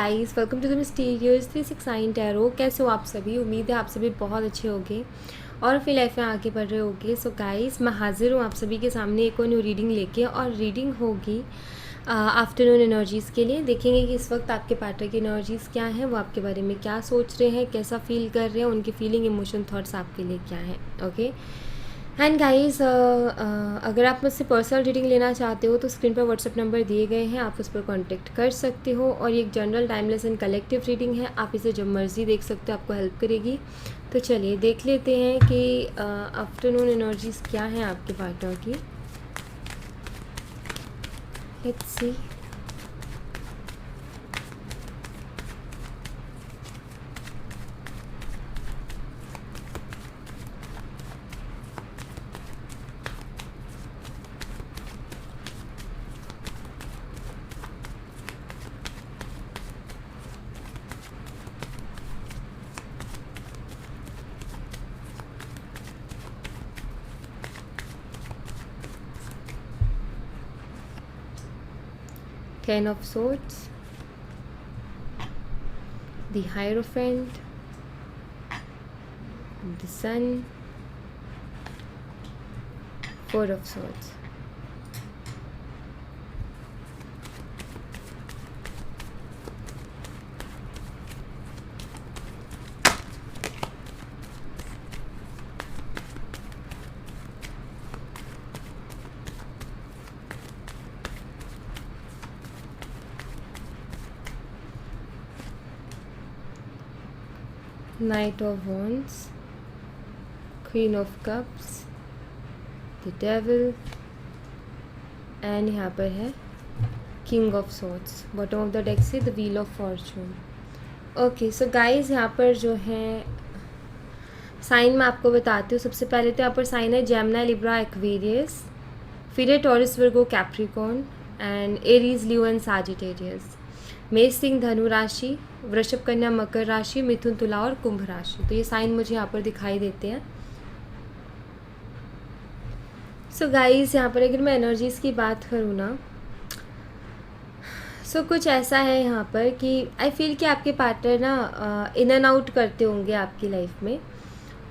Guys, welcome to the mysterious 369 tarot. कैसे हो आप सभी? उम्मीद है आप सभी बहुत अच्छे होंगे और अपनी लाइफ में आगे बढ़ रहे होंगे। सो गाइस, मैं हाजिर हूँ आप सभी के सामने एक और न्यू रीडिंग लेके, और रीडिंग होगी आफ्टरनून एनर्जीज़ के लिए। देखेंगे कि इस वक्त आपके पार्टनर की एनर्जीज़ क्या हैं, वो आपके बारे में क्या सोच रहे हैं, कैसा फील कर रहे हैं, उनकी फीलिंग, इमोशन, थॉट्स आपके लिए क्या हैं। ओके एंड गाइस, अगर आप मुझसे पर्सनल रीडिंग लेना चाहते हो तो स्क्रीन पर व्हाट्सएप नंबर दिए गए हैं, आप उस पर कांटेक्ट कर सकते हो। और ये एक general, timeless and collective reading है, आप इसे जब मर्जी देख सकते हो, आपको हेल्प करेगी। तो चलिए देख लेते हैं कि आफ्टरनून एनर्जीज क्या हैं आपके पार्टनर की। Let's see. Ten of Swords, the Hierophant, the Sun, Four of Swords. Knight of Wands, Queen of Cups, the Devil, and यहाँ पर है king of swords. Bottom of the deck से the wheel of fortune. Okay so guys, यहाँ पर जो है sign मैं आपको बताती हूँ। सबसे पहले तो यहाँ पर साइन है जेमिनी, लिब्रा, एक्वेरियस, फिर है taurus, Virgo, Capricorn, and Aries, Leo and Sagittarius. मेष, सिंह, धनु राशि, वृषभ, कन्या, मकर राशि, मिथुन, तुला और कुंभ राशि। तो ये साइन मुझे यहाँ पर दिखाई देते हैं। सो गाइस, यहाँ पर अगर मैं एनर्जीज़ की बात करूँ ना, सो कुछ ऐसा है यहाँ पर कि आई फील कि आपके पार्टनर ना इन एंड आउट करते होंगे आपकी लाइफ में,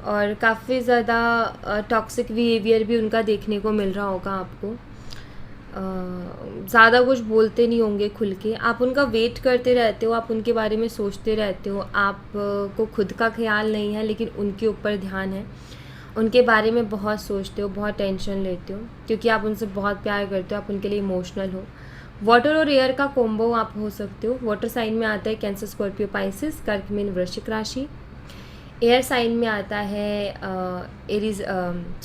और काफ़ी ज़्यादा टॉक्सिक बिहेवियर भी उनका देखने को मिल रहा होगा आपको। ज़्यादा कुछ बोलते नहीं होंगे खुल के, आप उनका वेट करते रहते हो, आप उनके बारे में सोचते रहते हो। आप को खुद का ख्याल नहीं है लेकिन उनके ऊपर ध्यान है, उनके बारे में बहुत सोचते हो, बहुत टेंशन लेते हो, क्योंकि आप उनसे बहुत प्यार करते हो, आप उनके लिए इमोशनल हो। वाटर और एयर का कॉम्बो आप हो सकते हो। वाटर साइन में आता है कैंसर, स्कॉर्पियो, पाइसेस, कर्क, मीन, वृश्चिक राशि। एयर साइन में आता है Aries,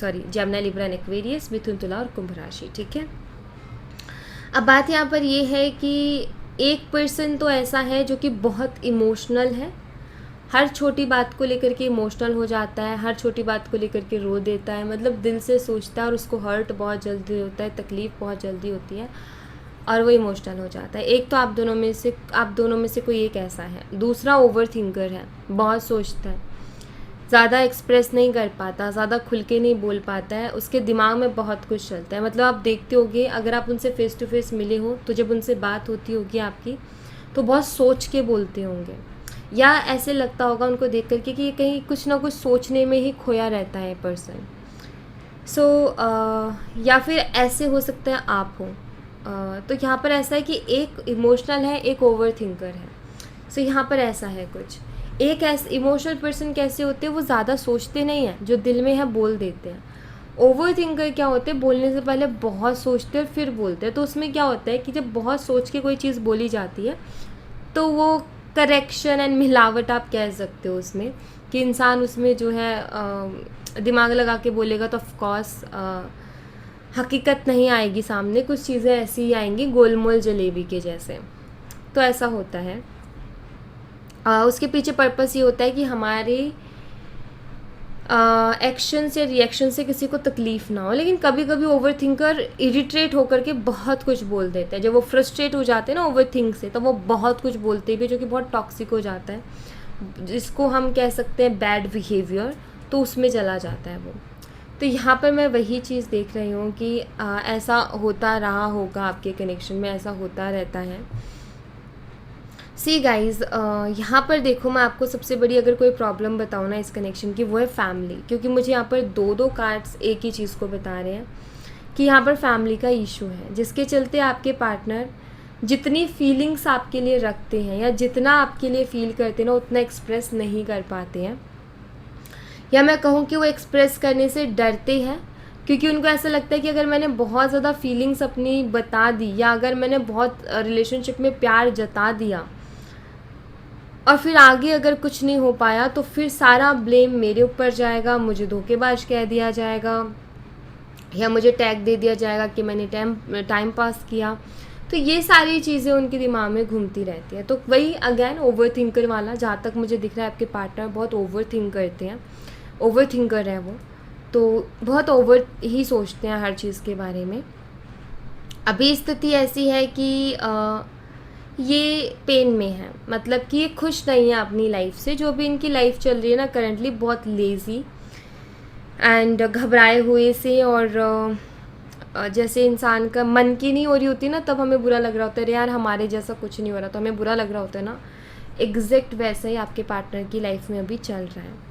Gemini, Libra and Aquarius, मिथुन, तुला और कुंभ राशि। ठीक है, अब बात यहाँ पर ये है कि एक पर्सन तो ऐसा है जो कि बहुत इमोशनल है, हर छोटी बात को लेकर के इमोशनल हो जाता है, हर छोटी बात को लेकर के रो देता है, मतलब दिल से सोचता है और उसको हर्ट बहुत जल्दी होता है, तकलीफ़ बहुत जल्दी होती है और वो इमोशनल हो जाता है। एक तो आप दोनों में से कोई एक ऐसा है। दूसरा ओवर थिंकर है, बहुत सोचता है, ज़्यादा एक्सप्रेस नहीं कर पाता, ज़्यादा खुल के नहीं बोल पाता है, उसके दिमाग में बहुत कुछ चलता है। मतलब आप देखते होगे, अगर आप उनसे फ़ेस टू फेस मिले हो तो जब उनसे बात होती होगी आपकी, तो बहुत सोच के बोलते होंगे, या ऐसे लगता होगा उनको देख करके कि ये कहीं कुछ ना कुछ सोचने में ही खोया रहता है पर्सन। सो या फिर ऐसे हो सकता है आप हो। तो यहाँ पर ऐसा है कि एक इमोशनल है, एक ओवर थिंकर है। सो यहाँ पर ऐसा है कुछ। एक ऐसे इमोशनल पर्सन कैसे होते हैं, वो ज़्यादा सोचते नहीं हैं, जो दिल में है बोल देते हैं। ओवर थिंकर क्या होते हैं, बोलने से पहले बहुत सोचते हैं और फिर बोलते हैं। तो उसमें क्या होता है कि जब बहुत सोच के कोई चीज़ बोली जाती है तो वो करेक्शन एंड मिलावट आप कह सकते हो उसमें, कि इंसान उसमें जो है दिमाग लगा के बोलेगा तो ऑफकोर्स हकीकत नहीं आएगी सामने, कुछ चीज़ें ऐसी ही आएंगी गोलमोल जलेबी के जैसे। तो ऐसा होता है। उसके पीछे पर्पस ये होता है कि हमारे एक्शन से, रिएक्शन से किसी को तकलीफ़ ना हो। लेकिन कभी कभी ओवर थिंकर इरिटेट होकर के बहुत कुछ बोल देता है। जब वो फ्रस्ट्रेट हो जाते हैं ना ओवर थिंक से, तो वो बहुत कुछ बोलते भी, जो कि बहुत टॉक्सिक हो जाता है, जिसको हम कह सकते हैं बैड बिहेवियर, तो उसमें चला जाता है वो। तो यहाँ पर मैं वही चीज़ देख रही हूँ कि ऐसा होता रहा होगा आपके कनेक्शन में, ऐसा होता रहता है। सी गाइज़, यहाँ पर देखो, मैं आपको सबसे बड़ी अगर कोई प्रॉब्लम बताऊँ ना इस कनेक्शन की, वो है फैमिली। क्योंकि मुझे यहाँ पर दो दो कार्ड्स एक ही चीज़ को बता रहे हैं कि यहाँ पर फैमिली का इशू है, जिसके चलते आपके पार्टनर जितनी फीलिंग्स आपके लिए रखते हैं या जितना आपके लिए फ़ील करते हैं ना, उतना एक्सप्रेस नहीं कर पाते हैं, या मैं कहूँ कि वो एक्सप्रेस करने से डरते हैं। क्योंकि उनको ऐसा लगता है कि अगर मैंने बहुत ज़्यादा फीलिंग्स अपनी बता दी, या अगर मैंने बहुत रिलेशनशिप में प्यार जता दिया और फिर आगे अगर कुछ नहीं हो पाया, तो फिर सारा ब्लेम मेरे ऊपर जाएगा, मुझे धोखेबाज कह दिया जाएगा, या मुझे टैग दे दिया जाएगा कि मैंने टाइम पास किया। तो ये सारी चीज़ें उनके दिमाग में घूमती रहती है। तो वही अगेन ओवर थिंकर वाला, जहाँ तक मुझे दिख रहा है आपके पार्टनर बहुत ओवर थिंक करते हैं, ओवर थिंकर है वो, तो बहुत ओवर ही सोचते हैं हर चीज़ के बारे में। अभी स्थिति ऐसी है कि ये पेन में है, मतलब कि ये खुश नहीं है अपनी लाइफ से। जो भी इनकी लाइफ चल रही है ना करंटली, बहुत लेज़ी एंड घबराए हुए से, और जैसे इंसान का मन की नहीं हो रही होती ना, तब हमें बुरा लग रहा होता है, अरे यार हमारे जैसा कुछ नहीं हो रहा, तो हमें बुरा लग रहा होता है ना। एग्जैक्ट वैसा ही आपके पार्टनर की लाइफ में अभी चल रहा है।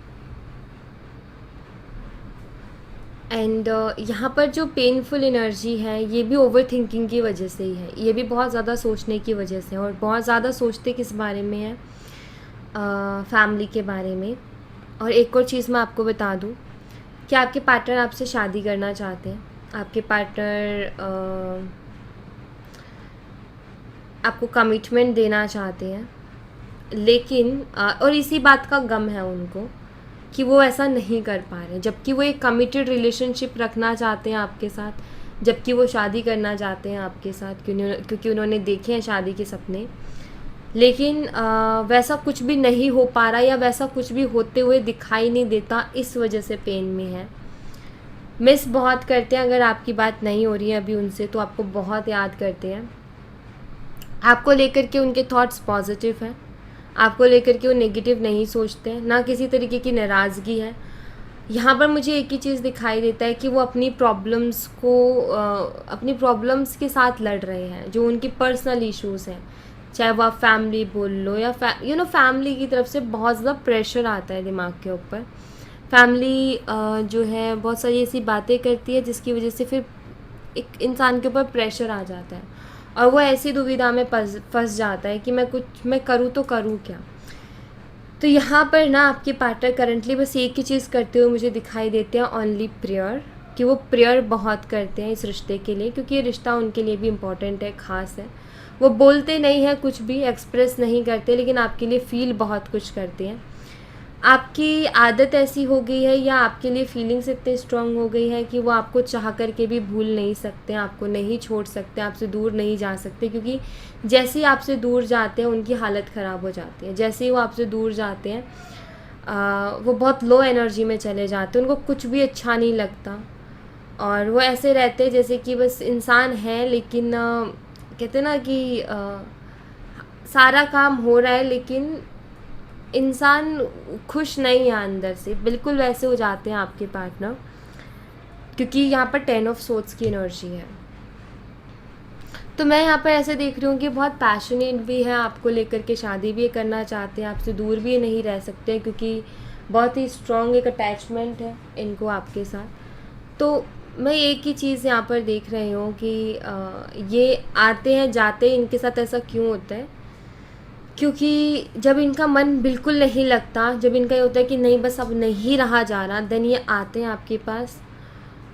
एंड यहाँ पर जो पेनफुल एनर्जी है, ये भी ओवर थिंकिंग की वजह से ही है, ये भी बहुत ज़्यादा सोचने की वजह से है। और बहुत ज़्यादा सोचते किस बारे में है, फैमिली के बारे में। और एक और चीज़ मैं आपको बता दूँ कि आपके पार्टनर आपसे शादी करना चाहते हैं, आपके पार्टनर आपको कमिटमेंट देना चाहते हैं, लेकिन और इसी बात का गम है उनको कि वो ऐसा नहीं कर पा रहे, जबकि वो एक कमिटेड रिलेशनशिप रखना चाहते हैं आपके साथ, जबकि वो शादी करना चाहते हैं आपके साथ, क्योंकि उन्होंने देखे हैं शादी के सपने। लेकिन वैसा कुछ भी नहीं हो पा रहा, या वैसा कुछ भी होते हुए दिखाई नहीं देता, इस वजह से पेन में है। मिस बहुत करते हैं, अगर आपकी बात नहीं हो रही है अभी उनसे, तो आपको बहुत याद करते हैं। आपको लेकर के उनके थॉट्स पॉजिटिव हैं, आपको लेकर के वो नेगेटिव नहीं सोचते हैं, ना किसी तरीके की नाराज़गी है। यहाँ पर मुझे एक ही चीज़ दिखाई देता है कि वो अपनी प्रॉब्लम्स के साथ लड़ रहे हैं, जो उनकी पर्सनल इश्यूज़ हैं। चाहे वो आप फैमिली बोल लो, या फैमिली की तरफ से बहुत ज़्यादा प्रेशर आता है दिमाग के ऊपर। फैमिली जो है बहुत सारी ऐसी बातें करती है जिसकी वजह से फिर एक इंसान के ऊपर प्रेशर आ जाता है, और वो ऐसी दुविधा में फंस जाता है कि मैं करूँ तो करूँ क्या। तो यहाँ पर ना आपके पार्टनर करंटली बस एक ही चीज़ करते हुए मुझे दिखाई देते हैं, ओनली प्रेयर, कि वो प्रेयर बहुत करते हैं इस रिश्ते के लिए, क्योंकि ये रिश्ता उनके लिए भी इम्पॉर्टेंट है, ख़ास है। वो बोलते नहीं हैं कुछ भी, एक्सप्रेस नहीं करते, लेकिन आपके लिए फ़ील बहुत कुछ करते हैं। आपकी आदत ऐसी हो गई है, या आपके लिए फीलिंग्स इतनी स्ट्रांग हो गई है कि वो आपको चाह करके भी भूल नहीं सकते, आपको नहीं छोड़ सकते, आपसे दूर नहीं जा सकते। क्योंकि जैसे ही आपसे दूर जाते हैं उनकी हालत ख़राब हो जाती है। जैसे ही वो आपसे दूर जाते हैं वो बहुत लो एनर्जी में चले जाते हैं, उनको कुछ भी अच्छा नहीं लगता, और वो ऐसे रहते हैं जैसे कि बस इंसान है, लेकिन कहते हैं ना कि सारा काम हो रहा है लेकिन इंसान खुश नहीं है अंदर से। बिल्कुल वैसे हो जाते हैं आपके पार्टनर, क्योंकि यहाँ पर 10 ऑफ सोर्ड्स की एनर्जी है। तो मैं यहाँ पर ऐसे देख रही हूँ कि बहुत पैशनेट भी है, आपको लेकर के शादी भी करना चाहते हैं, आपसे दूर भी नहीं रह सकते, क्योंकि बहुत ही स्ट्रॉन्ग एक अटैचमेंट है इनको आपके साथ। तो मैं एक ही चीज़ यहाँ पर देख रही हूँ कि ये आते हैं जाते हैं, इनके साथ ऐसा क्यों होता है, क्योंकि जब इनका मन बिल्कुल नहीं लगता, जब इनका ये होता है कि नहीं बस अब नहीं रहा जा रहा, देन ये आते हैं आपके पास,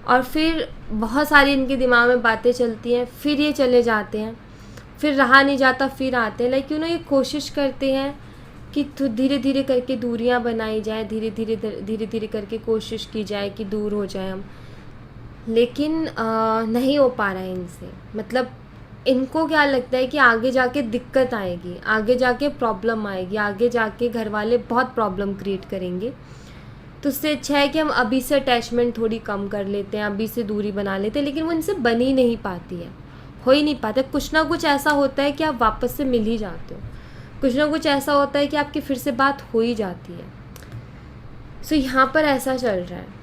और फिर बहुत सारी इनके दिमाग में बातें चलती हैं, फिर ये चले जाते हैं, फिर रहा नहीं जाता, फिर आते हैं। लाइक ये कोशिश करते हैं कि धीरे धीरे करके दूरियां बनाई जाए, धीरे धीरे करके कोशिश की जाए कि दूर हो जाए हम, लेकिन नहीं हो पा रहा है इनसे। मतलब इनको क्या लगता है कि आगे जाके दिक्कत आएगी, आगे जाके प्रॉब्लम आएगी, आगे जाके घर वाले बहुत प्रॉब्लम क्रिएट करेंगे। तो उससे अच्छा है कि हम अभी से अटैचमेंट थोड़ी कम कर लेते हैं, अभी से दूरी बना लेते हैं, लेकिन वो इनसे बन ही नहीं पाती है, हो ही नहीं पाता। कुछ ना कुछ ऐसा होता है कि आप वापस से मिल ही जाते हो, कुछ ना कुछ ऐसा होता है कि आपकी फिर से बात हो ही जाती है। सो यहाँ पर ऐसा चल रहा है,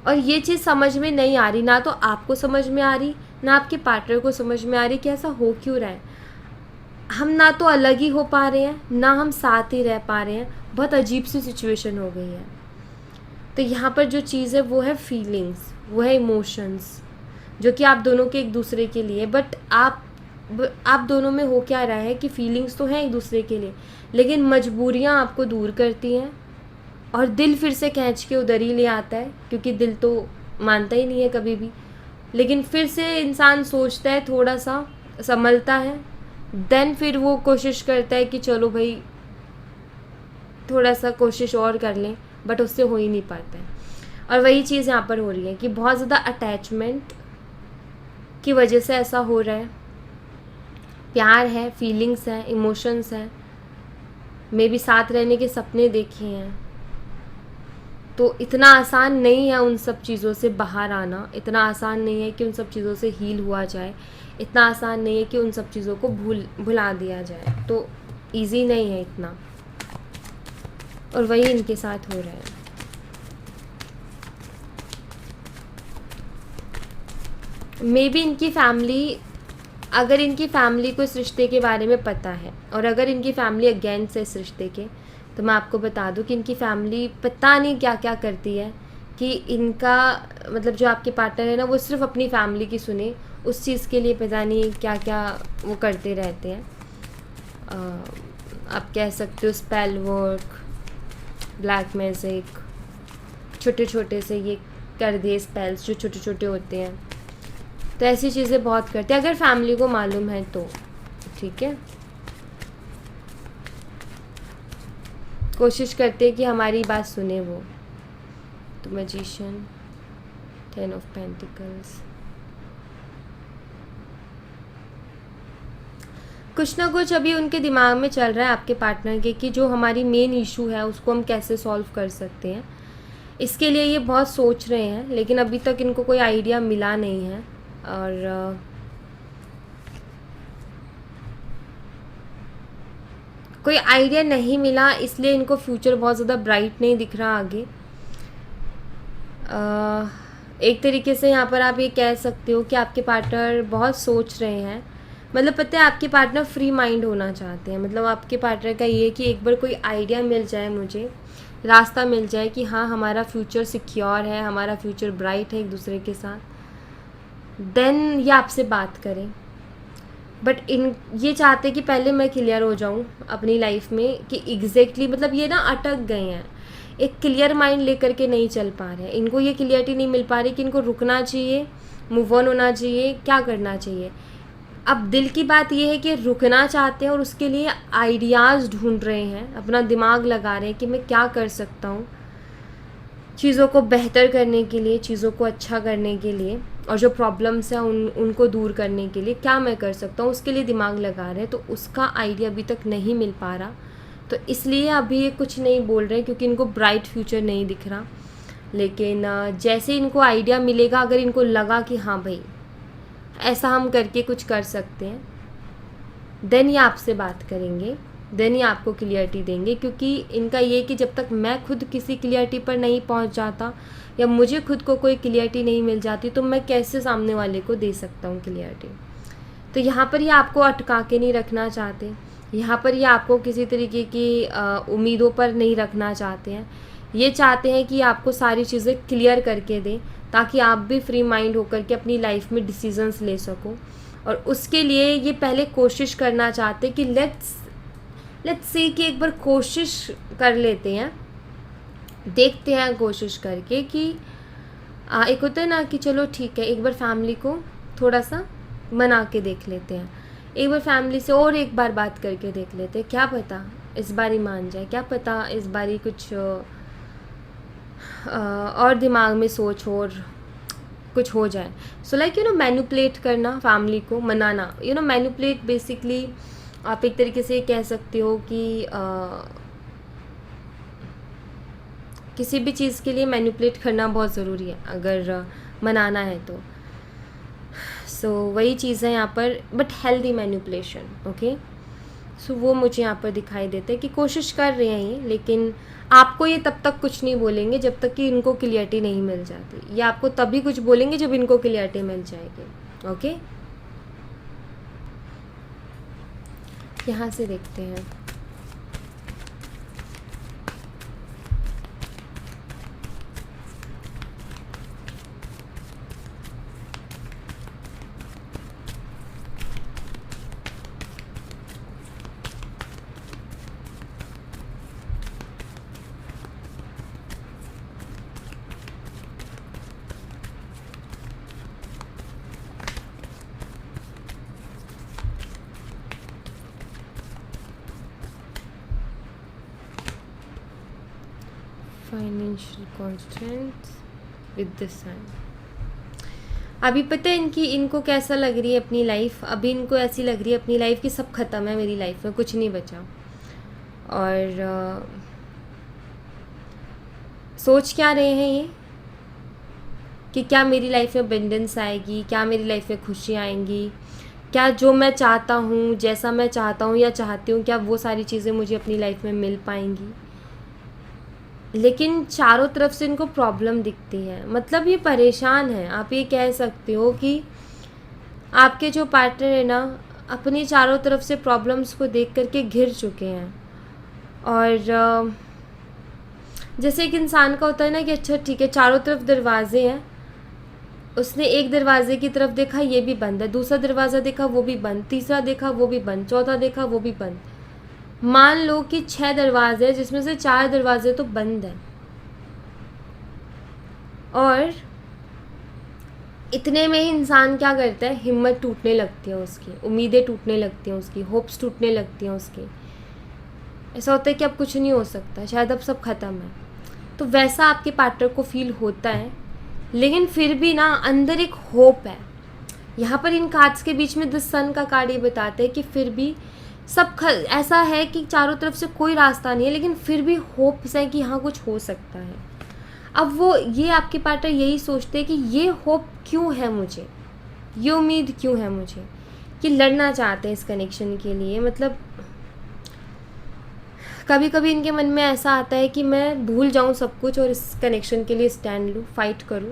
और ये चीज़ समझ में नहीं आ रही, ना तो आपको समझ में आ रही, ना आपके पार्टनर को समझ में आ रही कि ऐसा हो क्यों रहा है। हम ना तो अलग ही हो पा रहे हैं, ना हम साथ ही रह पा रहे हैं। बहुत अजीब सी सिचुएशन हो गई है। तो यहाँ पर जो चीज़ है वो है फीलिंग्स, वो है इमोशंस, जो कि आप दोनों के एक दूसरे के लिए, बट आप दोनों में हो क्या रहा है कि फीलिंग्स तो हैं एक दूसरे के लिए, लेकिन मजबूरियाँ आपको दूर करती हैं और दिल फिर से खींच के उधर ही ले आता है, क्योंकि दिल तो मानता ही नहीं है कभी भी। लेकिन फिर से इंसान सोचता है, थोड़ा सा संभलता है, देन फिर वो कोशिश करता है कि चलो भाई थोड़ा सा कोशिश और कर लें, बट उससे हो ही नहीं पाता है। और वही चीज़ यहाँ पर हो रही है कि बहुत ज़्यादा अटैचमेंट की वजह से ऐसा हो रहा है। प्यार है, फीलिंग्स है, इमोशंस हैं, मे भी साथ रहने के सपने देखे हैं, तो इतना आसान नहीं है उन सब चीज़ों से बाहर आना, इतना आसान नहीं है कि उन सब चीज़ों से हील हुआ जाए, इतना आसान नहीं है कि उन सब चीज़ों को भुला दिया जाए। तो इजी नहीं है इतना, और वही इनके साथ हो रहा है। मे बी इनकी फैमिली, अगर इनकी फैमिली को इस रिश्ते के बारे में पता है, और अगर इनकी फैमिली अगेंस्ट है इस रिश्ते के, तो मैं आपको बता दूं कि इनकी फैमिली पता नहीं क्या क्या करती है कि इनका मतलब जो आपके पार्टनर है ना, वो सिर्फ अपनी फैमिली की सुने, उस चीज़ के लिए पता नहीं क्या क्या वो करते रहते हैं। आप कह सकते हो स्पेल वर्क, ब्लैक मैजिक, छोटे छोटे से ये कर दिए स्पेल्स जो छोटे छोटे होते हैं, तो ऐसी चीज़ें बहुत करते हैं। अगर फैमिली को मालूम है तो ठीक है, कोशिश करते हैं कि हमारी बात सुने वो। तो मैजिशियन, 10 ऑफ पेंटिकल्स, कुछ ना कुछ अभी उनके दिमाग में चल रहा है आपके पार्टनर के कि जो हमारी मेन इशू है उसको हम कैसे सॉल्व कर सकते हैं। इसके लिए ये बहुत सोच रहे हैं, लेकिन अभी तक इनको कोई आइडिया मिला नहीं है। और कोई आइडिया नहीं मिला, इसलिए इनको फ्यूचर बहुत ज़्यादा ब्राइट नहीं दिख रहा आगे। एक तरीके से यहाँ पर आप ये कह सकते हो कि आपके पार्टनर बहुत सोच रहे हैं, मतलब पता है आपके पार्टनर फ्री माइंड होना चाहते हैं। मतलब आपके पार्टनर का ये कि एक बार कोई आइडिया मिल जाए, मुझे रास्ता मिल जाए कि हाँ हमारा फ्यूचर सिक्योर है, हमारा फ्यूचर ब्राइट है एक दूसरे के साथ, देन ये आपसे बात करें। बट ये चाहते कि पहले मैं क्लियर हो जाऊं अपनी लाइफ में कि एग्जैक्टली मतलब ये ना अटक गए हैं, एक क्लियर माइंड लेकर के नहीं चल पा रहे हैं। इनको ये क्लियरिटी नहीं मिल पा रही कि इनको रुकना चाहिए, मूव ऑन होना चाहिए, क्या करना चाहिए। अब दिल की बात ये है कि रुकना चाहते हैं और उसके लिए आइडियाज़ ढूंढ रहे हैं, अपना दिमाग लगा रहे हैं कि मैं क्या कर सकता हूँ चीज़ों को बेहतर करने के लिए, चीज़ों को अच्छा करने के लिए, और जो प्रॉब्लम्स हैं उनको दूर करने के लिए क्या मैं कर सकता हूँ, उसके लिए दिमाग लगा रहे हैं। तो उसका आइडिया अभी तक नहीं मिल पा रहा, तो इसलिए अभी ये कुछ नहीं बोल रहे हैं, क्योंकि इनको ब्राइट फ्यूचर नहीं दिख रहा। लेकिन जैसे इनको आइडिया मिलेगा, अगर इनको लगा कि हाँ भाई ऐसा हम करके कुछ कर सकते हैं, देन ये आपसे बात करेंगे, देन ये आपको क्लियरिटी देंगे। क्योंकि इनका ये कि जब तक मैं खुद किसी क्लियरिटी पर नहीं पहुंच जाता, या मुझे खुद को कोई क्लियरिटी नहीं मिल जाती, तो मैं कैसे सामने वाले को दे सकता हूँ क्लियरिटी। तो यहाँ पर ये आपको अटका के नहीं रखना चाहते, यहाँ पर ये आपको किसी तरीके की उम्मीदों पर नहीं रखना चाहते हैं। ये चाहते हैं कि आपको सारी चीज़ें क्लियर करके दें, ताकि आप भी फ्री माइंड होकर के अपनी लाइफ में डिसीजंस ले सको। और उसके लिए ये पहले कोशिश करना चाहते कि लेट्स सी कि एक बार कोशिश कर लेते हैं, देखते हैं कोशिश करके कि एक होता है ना कि चलो ठीक है, एक बार फैमिली को थोड़ा सा मना के देख लेते हैं, एक बार फैमिली से और एक बार बात करके देख लेते हैं, क्या पता इस बार ही मान जाए, क्या पता इस बार ही कुछ और दिमाग में सोच और कुछ हो जाए। सो लाइक मैनिपुलेट करना, फैमिली को मनाना, मैनिपुलेट बेसिकली आप एक तरीके से कह सकते हो कि किसी भी चीज़ के लिए मैनिपुलेट करना बहुत ज़रूरी है अगर मनाना है तो। सो वही चीज़ है यहाँ पर, बट हेल्दी मैनिपुलेशन। ओके, सो वो मुझे यहाँ पर दिखाई देता है कि कोशिश कर रहे हैं ये, लेकिन आपको ये तब तक कुछ नहीं बोलेंगे जब तक कि इनको क्लियरिटी नहीं मिल जाती। ये आपको तभी कुछ बोलेंगे जब इनको क्लियरिटी मिल जाएगी। ओके, यहाँ से देखते हैं। फाइनेंशियल कॉन्स्टेंट्स विद द सन। अभी पता है इनको कैसा लग रही है अपनी लाइफ। अभी इनको ऐसी लग रही है अपनी लाइफ कि सब ख़त्म है, मेरी लाइफ में कुछ नहीं बचा। और सोच क्या रहे हैं ये कि क्या मेरी लाइफ में अबंडेंस आएगी, क्या मेरी लाइफ में खुशियाँ आएंगी, क्या जो मैं चाहता हूँ, जैसा मैं चाहता हूँ या चाहती हूँ, क्या वो सारी चीज़ें मुझे अपनी लाइफ में मिल पाएंगी। लेकिन चारों तरफ से इनको प्रॉब्लम दिखती है, मतलब ये परेशान है। आप ये कह सकते हो कि आपके जो पार्टनर है ना, अपनी चारों तरफ से प्रॉब्लम्स को देख करके घिर चुके हैं। और जैसे एक इंसान का होता है ना कि अच्छा ठीक है, चारों तरफ दरवाजे हैं, उसने एक दरवाजे की तरफ देखा, ये भी बंद है, दूसरा दरवाज़ा देखा, वो भी बंद, तीसरा देखा, वो भी बंद, चौथा देखा, वो भी बंद। मान लो कि 6 दरवाजे हैं, जिसमें से 4 दरवाजे तो बंद हैं। और इतने में ही इंसान क्या करता है, हिम्मत टूटने लगती है उसकी, उम्मीदें टूटने लगती हैं उसकी, होप्स टूटने लगती हैं उसकी। ऐसा होता है कि अब कुछ नहीं हो सकता, शायद अब सब ख़त्म है। तो वैसा आपके पार्टनर को फील होता है, लेकिन फिर भी ना अंदर एक होप है। यहाँ पर इन कार्ड्स के बीच में द सन का कार्ड ये बताते हैं कि फिर भी ऐसा है कि चारों तरफ से कोई रास्ता नहीं है, लेकिन फिर भी होप्स है कि हाँ कुछ हो सकता है। अब वो ये आपके पार्टनर यही सोचते हैं कि ये होप क्यों है मुझे, ये उम्मीद क्यों है मुझे, कि लड़ना चाहते हैं इस कनेक्शन के लिए। मतलब कभी कभी इनके मन में ऐसा आता है कि मैं भूल जाऊं सब कुछ और इस कनेक्शन के लिए स्टैंड लूं, फाइट करूं।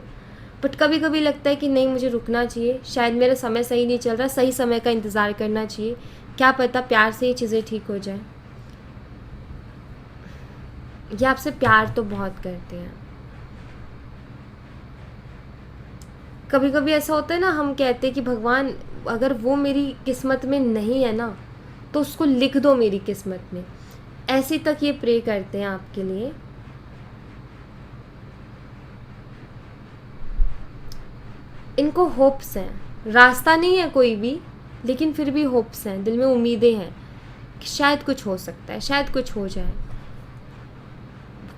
बट कभी कभी लगता है कि नहीं, मुझे रुकना चाहिए, शायद मेरा समय सही नहीं चल रहा, सही समय का इंतज़ार करना चाहिए, क्या पता प्यार से ही चीज़ें ठीक हो जाए। ये आपसे प्यार तो बहुत करते हैं। कभी कभी ऐसा होता है ना, हम कहते हैं कि भगवान अगर वो मेरी किस्मत में नहीं है ना, तो उसको लिख दो मेरी किस्मत में। ऐसी तक ये प्रे करते हैं आपके लिए। इनको होप्स हैं, रास्ता नहीं है कोई भी, लेकिन फिर भी होप्स हैं, दिल में उम्मीदें हैं कि शायद कुछ हो सकता है, शायद कुछ हो जाए।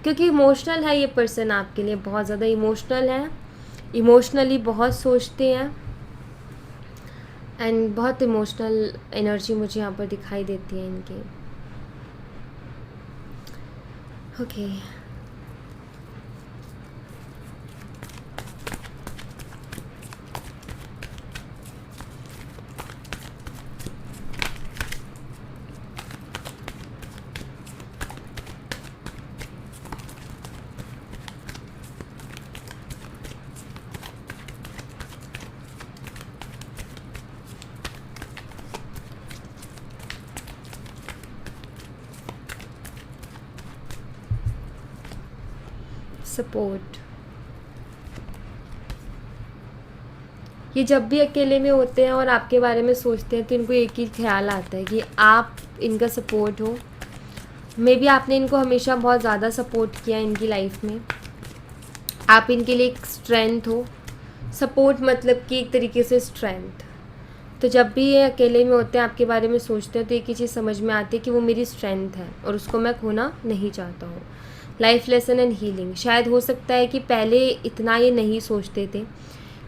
क्योंकि इमोशनल है ये पर्सन आपके लिए, बहुत ज़्यादा इमोशनल है, इमोशनली बहुत सोचते हैं, एंड बहुत इमोशनल एनर्जी मुझे यहाँ पर दिखाई देती है इनकी। Okay support. ये जब भी अकेले में होते हैं और आपके बारे में सोचते हैं, तो इनको एक ही ख्याल आता है कि आप इनका सपोर्ट हो। मे बी आपने इनको हमेशा बहुत ज़्यादा सपोर्ट किया इनकी लाइफ में, आप इनके लिए एक स्ट्रेंथ हो। सपोर्ट मतलब कि एक तरीके से स्ट्रेंथ। तो जब भी ये अकेले में होते हैं, आपके बारे में सोचते हैं, तो एक ही चीज़ समझ में आती है कि वो मेरी स्ट्रेंथ है और उसको मैं खोना नहीं चाहता हूँ। Life lesson and healing. शायद हो सकता है कि पहले इतना ये नहीं सोचते थे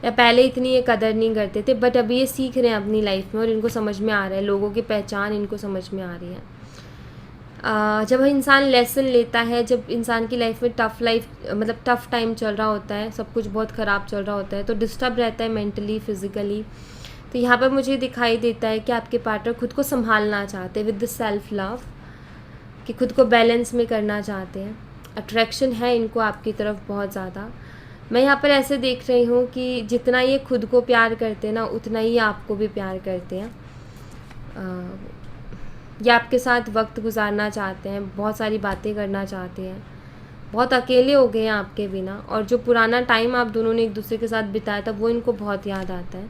या पहले इतनी ये कदर नहीं करते थे, बट अभी ये सीख रहे हैं अपनी लाइफ में और इनको समझ में आ रहा है, लोगों की पहचान इनको समझ में आ रही है। जब इंसान लेसन लेता है, जब इंसान की लाइफ में टफ़ टाइम चल रहा होता है, सब कुछ बहुत ख़राब चल रहा होता है, तो डिस्टर्ब रहता है मेंटली, फिज़िकली। तो यहाँ पर मुझे दिखाई देता है कि आपके पार्टनर खुद को संभालना चाहते हैं विद द सेल्फ लव, कि खुद को बैलेंस में करना चाहते हैं। अट्रैक्शन है इनको आपकी तरफ बहुत ज़्यादा। मैं यहाँ पर ऐसे देख रही हूँ कि जितना ये खुद को प्यार करते हैं ना, उतना ही आपको भी प्यार करते हैं। ये आपके साथ वक्त गुजारना चाहते हैं, बहुत सारी बातें करना चाहते हैं, बहुत अकेले हो गए हैं आपके बिना, और जो पुराना टाइम आप दोनों ने एक दूसरे के साथ बिताया था वो इनको बहुत याद आता है।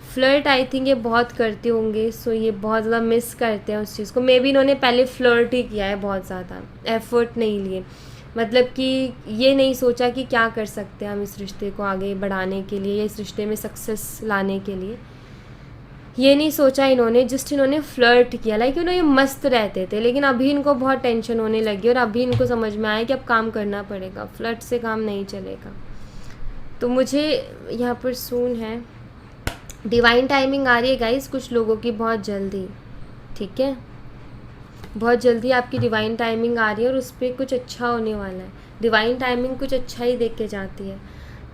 फ्लर्ट आई थिंक ये बहुत करते होंगे, सो ये बहुत ज़्यादा मिस करते हैं उस चीज़ को। मे बी इन्होंने पहले फ्लर्ट ही किया है, बहुत ज़्यादा एफर्ट नहीं लिए, मतलब कि ये नहीं सोचा कि क्या कर सकते हैं हम इस रिश्ते को आगे बढ़ाने के लिए या इस रिश्ते में सक्सेस लाने के लिए, ये नहीं सोचा इन्होंने। जस्ट इन्होंने फ्लर्ट किया, लाइक ये मस्त रहते थे, लेकिन अभी इनको बहुत टेंशन होने लगी और अभी इनको समझ में आया कि अब काम करना पड़ेगा, फ्लर्ट से काम नहीं चलेगा। तो मुझे यहाँ पर सून है, डिवाइन टाइमिंग आ रही है गाइस कुछ लोगों की बहुत जल्दी, ठीक है, बहुत जल्दी आपकी डिवाइन टाइमिंग आ रही है और उस पर कुछ अच्छा होने वाला है। डिवाइन टाइमिंग कुछ अच्छा ही देख के जाती है,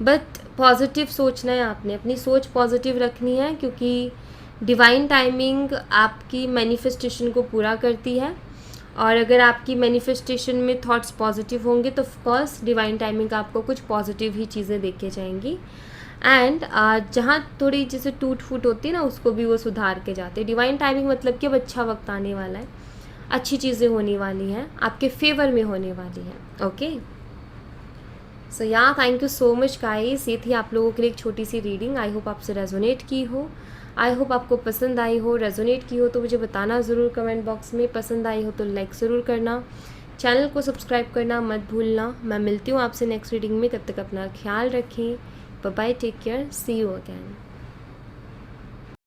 बट पॉजिटिव सोचना है आपने, अपनी सोच पॉजिटिव रखनी है, क्योंकि डिवाइन टाइमिंग आपकी मैनिफेस्टेशन को पूरा करती है। और अगर आपकी मैनिफेस्टेशन में थॉट्स पॉजिटिव होंगे तो ऑफकोर्स डिवाइन टाइमिंग आपको कुछ पॉजिटिव ही चीज़ें देख के जाएंगी। एंड जहाँ थोड़ी जैसे टूट फूट होती है ना, उसको भी वो सुधार के जाते हैं। डिवाइन टाइमिंग मतलब कि अब अच्छा वक्त आने वाला है, अच्छी चीज़ें होने वाली हैं, आपके फेवर में होने वाली हैं। ओके, सो या thank you so much guys, ये थी आप लोगों के लिए एक छोटी सी रीडिंग। आई होप आपसे रेजोनेट की हो, आई होप आपको पसंद आई हो। रेजोनेट की हो तो मुझे बताना ज़रूर कमेंट बॉक्स में, पसंद आई हो तो लाइक ज़रूर करना, चैनल को सब्सक्राइब करना मत भूलना। मैं मिलती हूँ आपसे नेक्स्ट रीडिंग में, तब तक अपना ख्याल रखें। Bye bye, take care, see you again.